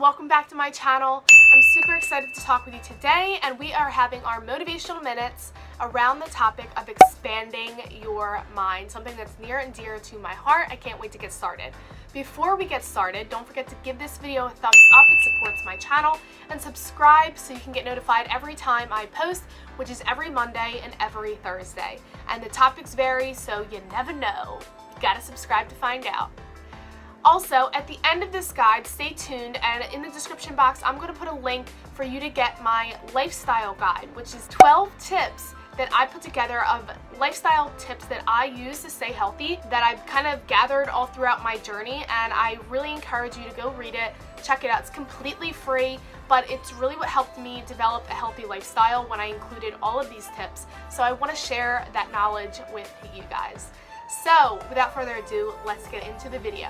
welcome back to my channel. I'm super excited to talk with you today, and we are having our motivational minutes around the topic of expanding your mind, something that's near and dear to my heart. I can't wait to get started. Before we get started, don't forget to give this video a thumbs up. It supports my channel, and subscribe so you can get notified every time I post, which is every Monday and every Thursday. And the topics vary, so you never know. You gotta subscribe to find out. Also, at the end of this guide, stay tuned, and in the description box, I'm going to put a link for you to get my lifestyle guide, which is 12 tips that I put together of lifestyle tips that I use to stay healthy, that I've kind of gathered all throughout my journey, and I really encourage you to go read it, check it out. It's completely free, but it's really what helped me develop a healthy lifestyle when I included all of these tips. So I want to share that knowledge with you guys. So, without further ado, let's get into the video.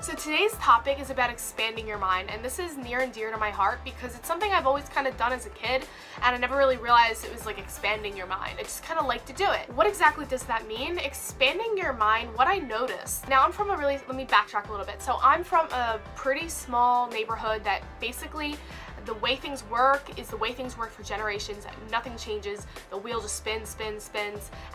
So today's topic is about expanding your mind, and this is near and dear to my heart because it's something I've always kind of done as a kid, and I never really realized it was like expanding your mind. I just kind of like to do it. What exactly does that mean? Expanding your mind, what I noticed. Now I'm from a really, let me backtrack a little bit. So I'm from a pretty small neighborhood that basically the way things work is the way things work for generations. Nothing changes. The wheel just spins,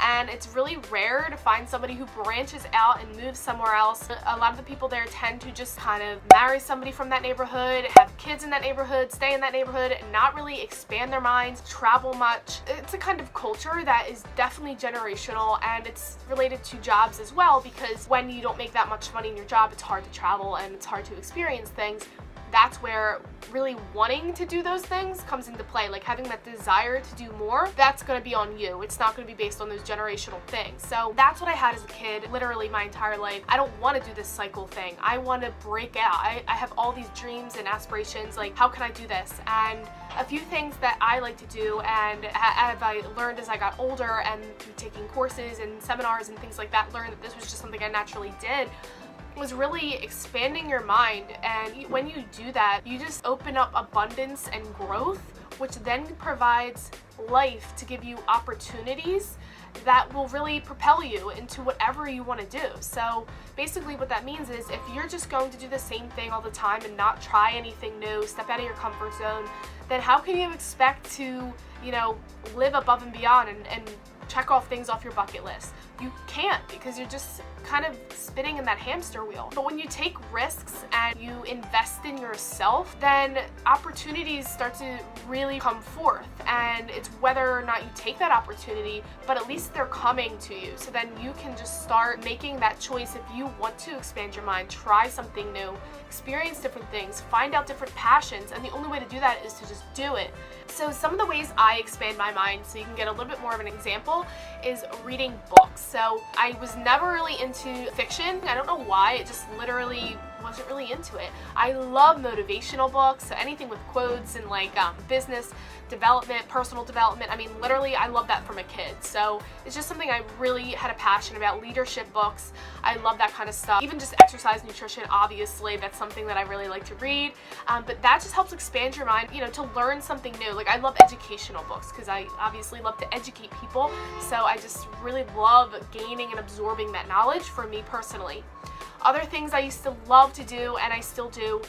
and it's really rare to find somebody who branches out and moves somewhere else. A lot of the people there tend to just kind of marry somebody from that neighborhood, have kids in that neighborhood, stay in that neighborhood, and not really expand their minds, travel much. It's a kind of culture that is definitely generational, and it's related to jobs as well, because when you don't make that much money in your job, it's hard to travel and it's hard to experience things. That's where really wanting to do those things comes into play, like having that desire to do more. That's going to be on you. It's not going to be based on those generational things. So that's what I had as a kid, literally my entire life. I don't want to do this cycle thing. I want to break out. I have all these dreams and aspirations, like how can I do this? And a few things that I like to do, and as I learned as I got older and through taking courses and seminars and things like that, learned that this was just something I naturally did, was really expanding your mind. And when you do that, you just open up abundance and growth, which then provides life to give you opportunities that will really propel you into whatever you want to do. So basically what that means is if you're just going to do the same thing all the time and not try anything new, step out of your comfort zone, then how can you expect to, live above and beyond and check off things off your bucket list? You can't, because you're just kind of spinning in that hamster wheel. But when you take risks and you invest in yourself, then opportunities start to really come forth, and it's whether or not you take that opportunity, but at least they're coming to you. So then you can just start making that choice. If you want to expand your mind, try something new, experience different things, find out different passions, and the only way to do that is to just do it. So some of the ways I expand my mind, so you can get a little bit more of an example, is reading books. So I was never really into fiction. I don't know why, it just literally wasn't really into it. I love motivational books, so anything with quotes and like business development, personal development. I mean, literally, I love that from a kid. So it's just something I really had a passion about. Leadership books, I love that kind of stuff. Even just exercise, nutrition, obviously, that's something that I really like to read. But that just helps expand your mind, to learn something new. Like I love educational books because I obviously love to educate people. So I just really love gaining and absorbing that knowledge for me personally. Other things I used to love to do, and I still do,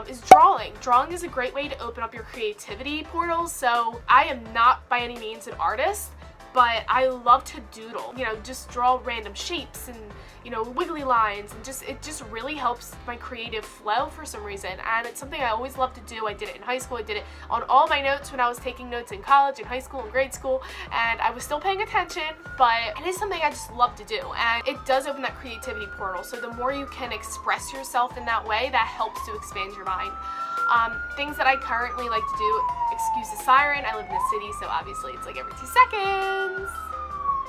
is drawing. Drawing is a great way to open up your creativity portals. So I am not by any means an artist, but I love to doodle, just draw random shapes and, wiggly lines, and it just really helps my creative flow for some reason. And it's something I always loved to do. I did it in high school. I did it on all my notes when I was taking notes in college, in high school, and grade school, and I was still paying attention, but it is something I just love to do, and it does open that creativity portal. So the more you can express yourself in that way, that helps to expand your mind. Things that I currently like to do, excuse the siren, I live in the city, so obviously it's like every 2 seconds.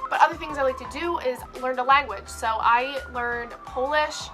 But other things I like to do is learn a language. So I learned Polish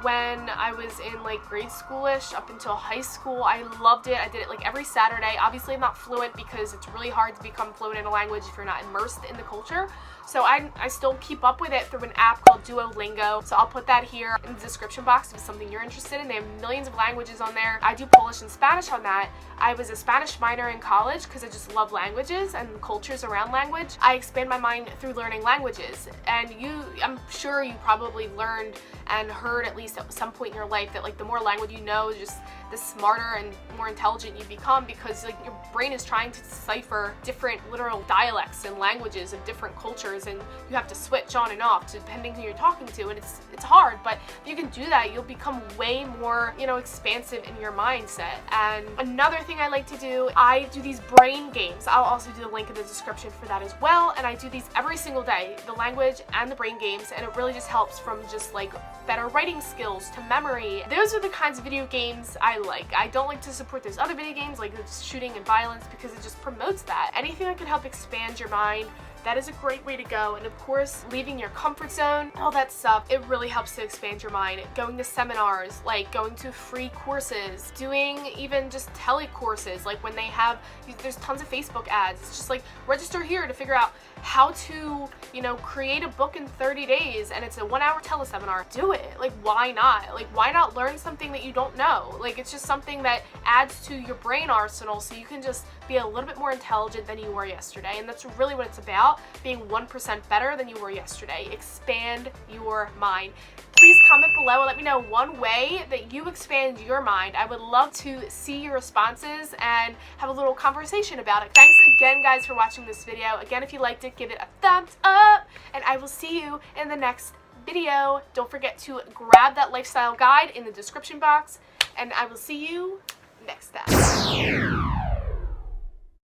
when I was in like grade schoolish up until high school. I loved it. I did it like every Saturday. Obviously I'm not fluent because it's really hard to become fluent in a language if you're not immersed in the culture. So I still keep up with it through an app called Duolingo. So I'll put that here in the description box if it's something you're interested in. They have millions of languages on there. I do Polish and Spanish on that. I was a Spanish minor in college because I just love languages and cultures around language. I expand my mind through learning languages. And I'm sure you probably learned and heard at least least at some point in your life, that like the more language you know, just the smarter and more intelligent you become, because like your brain is trying to decipher different literal dialects and languages of different cultures, and you have to switch on and off depending who you're talking to, and it's hard, but if you can do that, you'll become way more, you know, expansive in your mindset. And another thing I like to do, I do these brain games. I'll also do the link in the description for that as well, and I do these every single day, the language and the brain games, and it really just helps from just like better writing skills to memory. Those are the kinds of video games I like. I don't like to support those other video games like shooting and violence, because it just promotes that. Anything that can help expand your mind, that is a great way to go. And of course, leaving your comfort zone, all that stuff, it really helps to expand your mind. Going to seminars, like going to free courses, doing even just telecourses, like when they have, there's tons of Facebook ads. It's just like, register here to figure out how to, you know, create a book in 30 days, and it's a 1-hour teleseminar. Do it. Like, why not? Like, why not learn something that you don't know? Like, it's just something that adds to your brain arsenal, so you can just be a little bit more intelligent than you were yesterday. And that's really what it's about, being 1% better than you were yesterday. Expand your mind. Please comment below and let me know one way that you expand your mind. I would love to see your responses and have a little conversation about it. Thanks again, guys, for watching this video. Again, if you liked it, give it a thumbs up, and I will see you in the next video. Don't forget to grab that lifestyle guide in the description box, and I will see you next time.